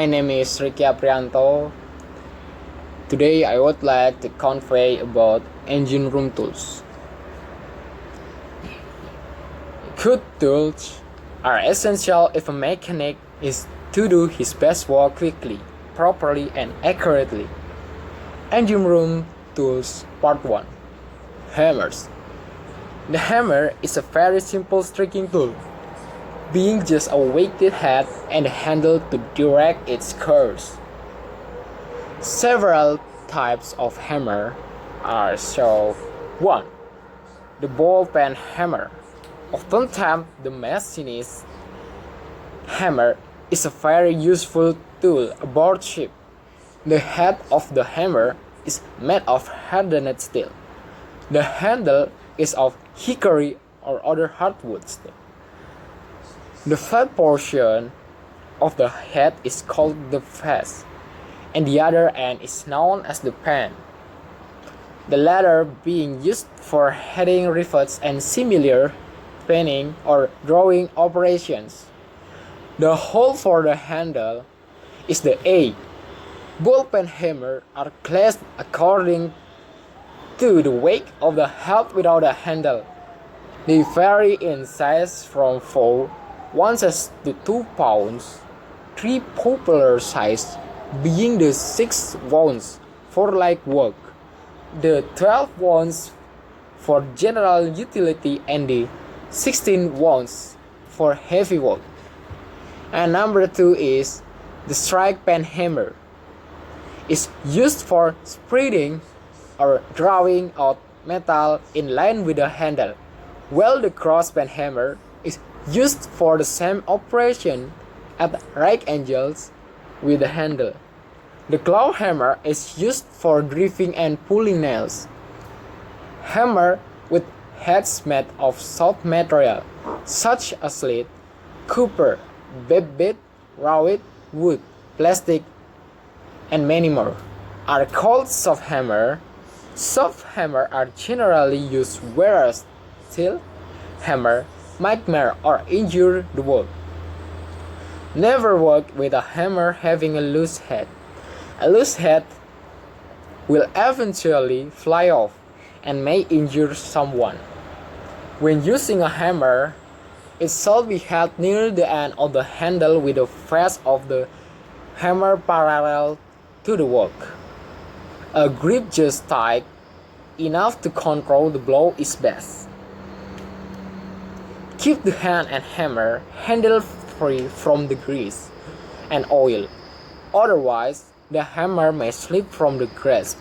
My name is Apriyanto. Today I would like to convey about engine room tools. Good tools are essential if a mechanic is to do his best work quickly, properly and accurately. Engine room tools part 1. Hammers. The hammer is a very simple striking tool, being just a weighted head and a handle to direct its curves. Several types of hammer are shown. 1. The ball pen hammer. Oftentimes, the machinist's hammer is a very useful tool aboard ship. The head of the hammer is made of hardened steel. The handle is of hickory or other hardwood steel. The flat portion of the head is called the face, and the other end is known as the pen. The latter being used for heading rivets and similar penning or drawing operations. The hole for the handle is the A. Ballpen hammer are classed according to the weight of the head without a handle. They vary in size from 4 ounces to 2 pounds. 3 popular sizes being the 6 ounce for light work, the 12 ounce for general utility, and the 16 ounce for heavy work. And number 2 is the strike pen hammer. It's used for spreading or drawing out metal in line with the handle, while the cross pen hammer is used for the same operation at right angles with the handle. The claw hammer is used for driving and pulling nails. Hammer with heads made of soft material such as lead, copper, babbit, rawhide, wood, plastic, and many more are called soft hammer. Soft hammer are generally used whereas steel hammer might mar or injure the wood. Never work with a hammer having a loose head. A loose head will eventually fly off and may injure someone. When using a hammer, it should be held near the end of the handle with the face of the hammer parallel to the work. A grip just tight enough to control the blow is best. Keep the hand and hammer handle free from the grease and oil, otherwise the hammer may slip from the grasp.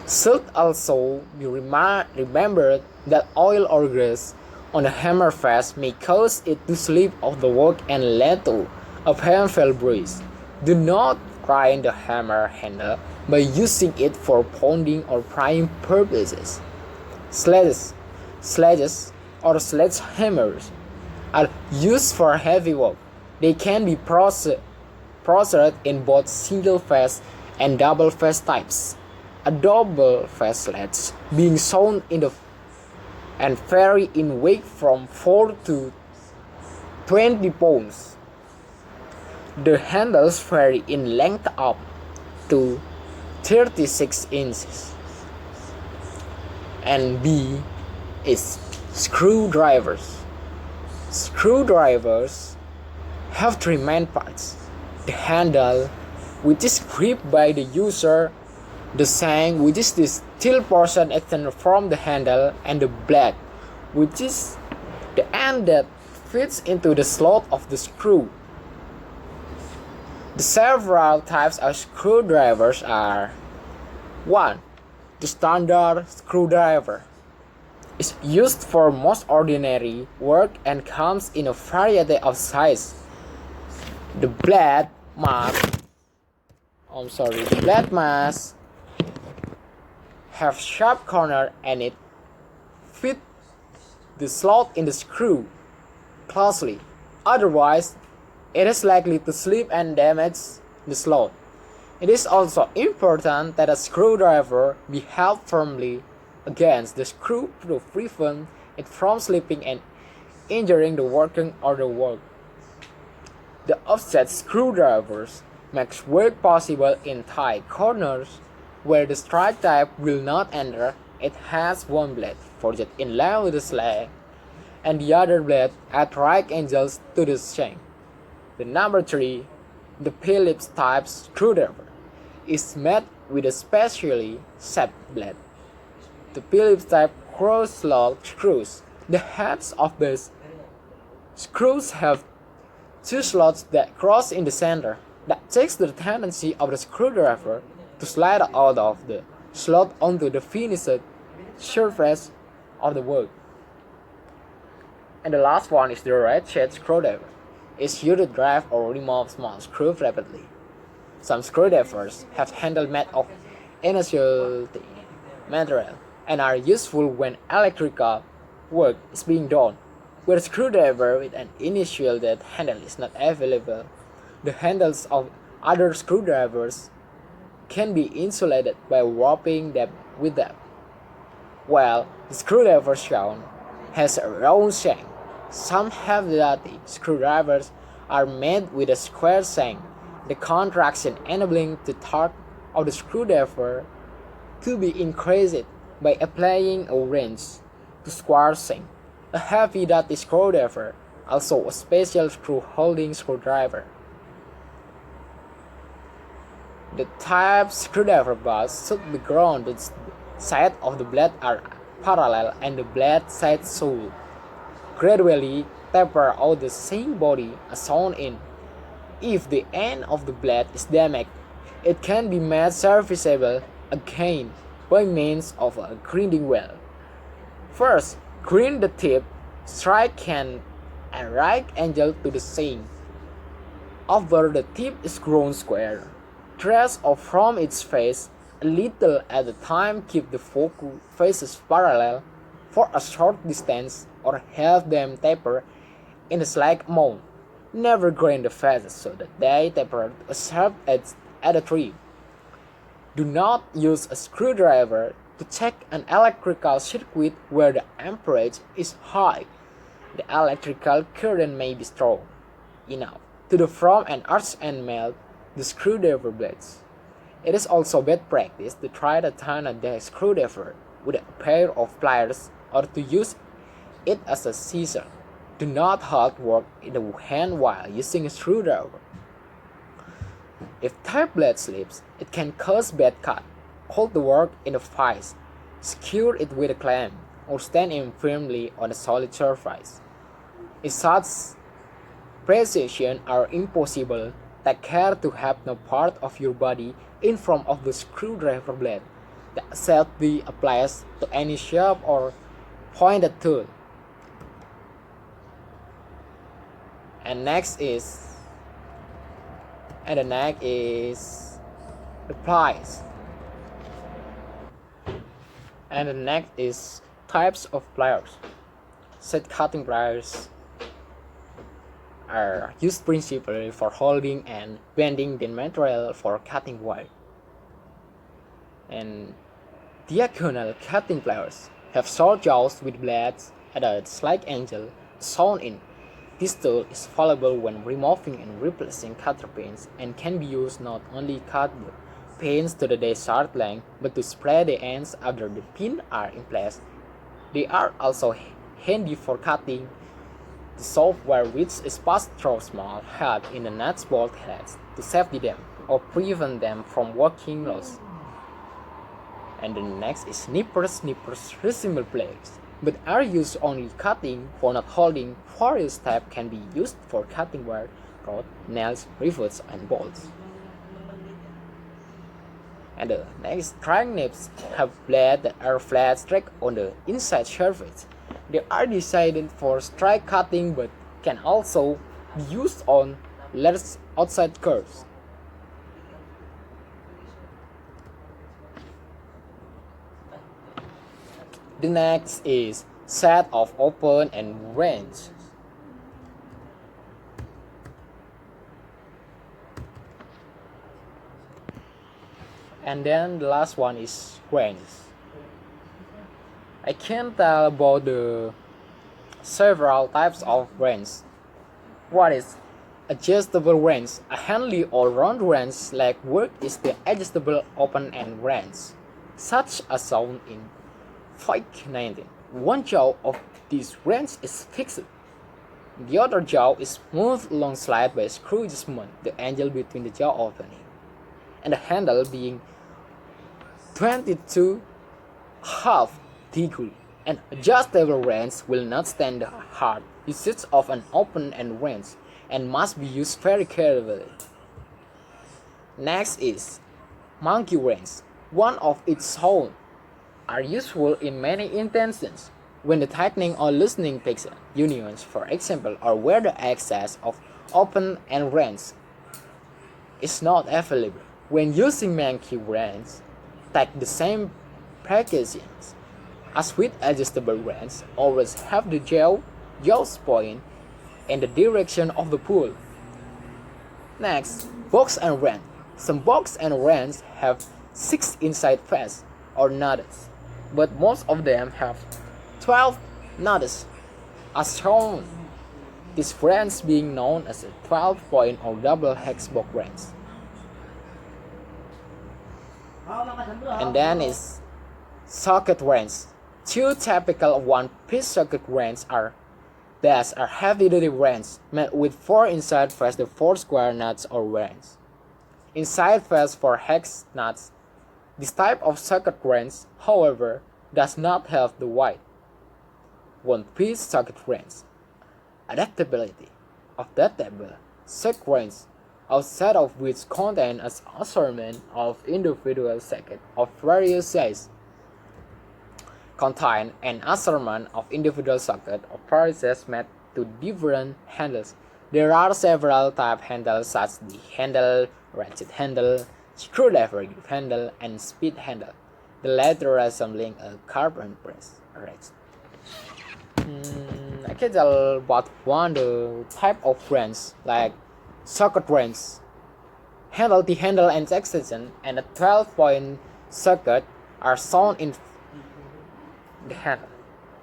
Should also be remembered that oil or grease on the hammer face may cause it to slip off the work and lead to a painful bruise. Do not grind the hammer handle by using it for pounding or prying purposes. Sledges or sledgehammers are used for heavy work. They can be processed in both single-phase and double-phase types. A double-phase sledge being shown in the and vary in weight from 4 to 20 pounds. The handles vary in length up to 36 inches. And B is screwdrivers. Screwdrivers have 3 main parts: the handle, which is gripped by the user, the shank, which is the steel portion extended from the handle, and the blade, which is the end that fits into the slot of the screw. The several types of screwdrivers are: 1. The standard screwdriver is used for most ordinary work and comes in a variety of sizes. The blade must have sharp corner and it fit the slot in the screw closely. Otherwise, it is likely to slip and damage the slot. It is also important that a screwdriver be held firmly against the screw to prevent it from slipping and injuring the working or the work. The offset screwdrivers makes work possible in tight corners where the strike type will not enter. It has one blade forged in line with the slab and the other blade at right angles to the shank. The number 3, the Phillips type screwdriver, is made with a specially shaped blade. The Phillips type cross slot screws. The heads of the screws have two slots that cross in the center. That takes the tendency of the screwdriver to slide out of the slot onto the finished surface of the work. And the last one is the ratchet screwdriver. It's used to drive or remove small screws rapidly. Some screwdrivers have handles made of insulate material and are useful when electrical work is being done. Where a screwdriver with an insulated handle is not available, the handles of other screwdrivers can be insulated by wrapping them with them. While the screwdriver shown has a round shank, some heavy-duty screwdrivers are made with a square shank, the contraction enabling the torque of the screwdriver to be increased by applying a wrench to square shank. A heavy-duty screwdriver, also a special screw-holding screwdriver. The type screwdriver butts should be ground. The sides of the blade are parallel and the blade sides should gradually taper out the same body as shown in. If the end of the blade is damaged, it can be made serviceable again by means of a grinding wheel. First, grind the tip, strike can at right angle to the shank. After the tip is ground square, trace off from its face a little at a time. Keep the focal faces parallel for a short distance or have them taper in a slight amount. Never grind the faces so that they taper a sharp edge at a tree. Do not use a screwdriver to check an electrical circuit where the amperage is high. The electrical current may be strong enough to deform and arch and melt the screwdriver blades. It is also bad practice to try to turn the screwdriver with a pair of pliers or to use it as a scissor. Do not hold work in the hand while using a screwdriver. If type blade slips, it can cause bad cut. Hold the work in a vise, secure it with a clamp, or stand it firmly on a solid surface. If such precision are impossible, take care to have no part of your body in front of the screwdriver blade that shall be applied to any sharp or pointed tool. And the next is the pliers. And the next is types of pliers. Set cutting pliers are used principally for holding and bending the material for cutting wire. And diagonal cutting pliers have short jaws with blades at a slight angle shown in. This tool is valuable when removing and replacing cutter pins and can be used not only cut the pins to the desired length but to spread the ends after the pins are in place. They are also handy for cutting the software which is passed through small head in the nuts bolt heads to safety them or prevent them from working loose. And the next is nippers. Nippers resemble blades, but are used only cutting for not holding. Various types can be used for cutting wire, rod, nails, rivets, and bolts. And the next drying nips have blades that are flat strike on the inside surface. They are designed for strike cutting but can also be used on large outside curves. The next is set of open and range. And then the last one is range. I can tell about the several types of range. What is Adjustable wrench. A handy all-round wrench like work is the adjustable open-end wrench, such as shown in Fig 19. One jaw of this wrench is fixed. The other jaw is moved along slide by screw adjustment, the angle between the jaw opening, and the handle being 22.5 degree. An adjustable wrench will not stand the hard usage of an open-end wrench and must be used very carefully. Next is monkey wrench. One of its holes are useful in many intentions. When the tightening or loosening pixel unions, for example, or where the access of open-end wrench is not available. When using monkey wrench, take the same precautions as with adjustable wrench. Always have the jaw's point in the direction of the pull. Next, box and wrench. Some box and wrench have 6 inside faces or nuts, but most of them have 12 nuts, as shown. This wrench being known as a 12-point or double hex box wrench. And then is socket wrench. Two typical one-piece socket wrenches are these are heavy-duty wrenches made with 4 inside face, the 4 square nuts or wrench. Inside face for hex nuts. This type of socket wrench, however, does not have the white one-piece socket wrench. Adaptability of that table socket wrench, outside of which contain an assortment of individual sockets of various sizes, contain an assortment of individual sockets of various made to different handles. There are several type handles such as the handle, ratchet handle, screwdriver grip handle, and speed handle, the latter resembling a carbon press ratchet. I can tell about one the type of wrench like socket wrench. Handle, the handle and extension, and a 12-point socket are shown in the handle.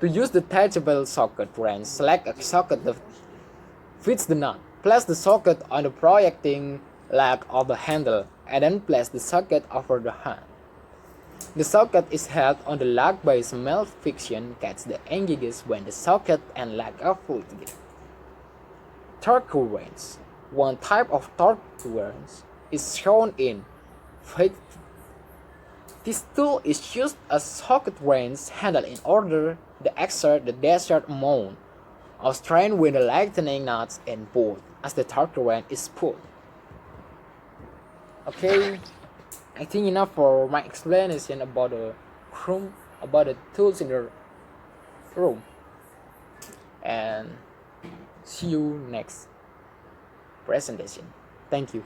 To use the detachable socket wrench, select a socket that fits the nut. Place the socket on the projecting leg of the handle, and then place the socket over the hand. The socket is held on the leg by a small friction catch that engages when the socket and leg are pulled together. Torque wrench. One type of torque wrench is shown in Fig. This tool is used as socket wrench handle in order to exert the desired amount of strain when the lightening nuts and bolt as the torque wrench is pulled. Okay, I think enough for my explanation about the room, about the tools in the room, and see you next presentation. Thank you.